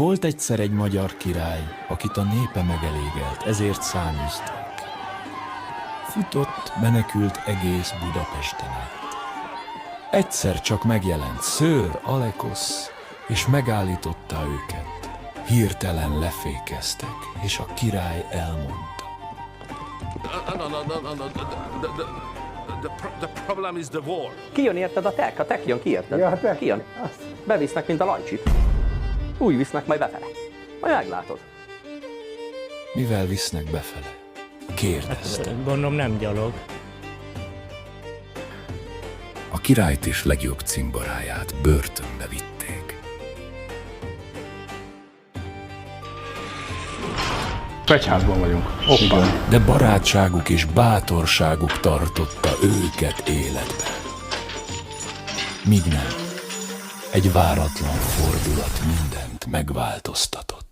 Volt egyszer egy magyar király, akit a népe megelégelt, ezért száműzték. Futott, menekült egész Budapesten át. Egyszer csak megjelent Szőr Alekosz, és megállította őket. Hirtelen lefékeztek, és a király elmondta. The problem is the war. Ki jön érted a tek jön, ki érted? Ja, tek. Ki jön? Bevisznek, mint a lajcsit. Úgy visznek majd befele. Majd meglátod. Mivel visznek befele? Kérdezte. Gondolom nem gyalog. A királyt és legjobb cimboráját börtönbe vitték. Fegyházban vagyunk. Hoppá. De barátságuk és bátorságuk tartotta őket életben. Míg nem. Egy váratlan fordulat mindent megváltoztatott.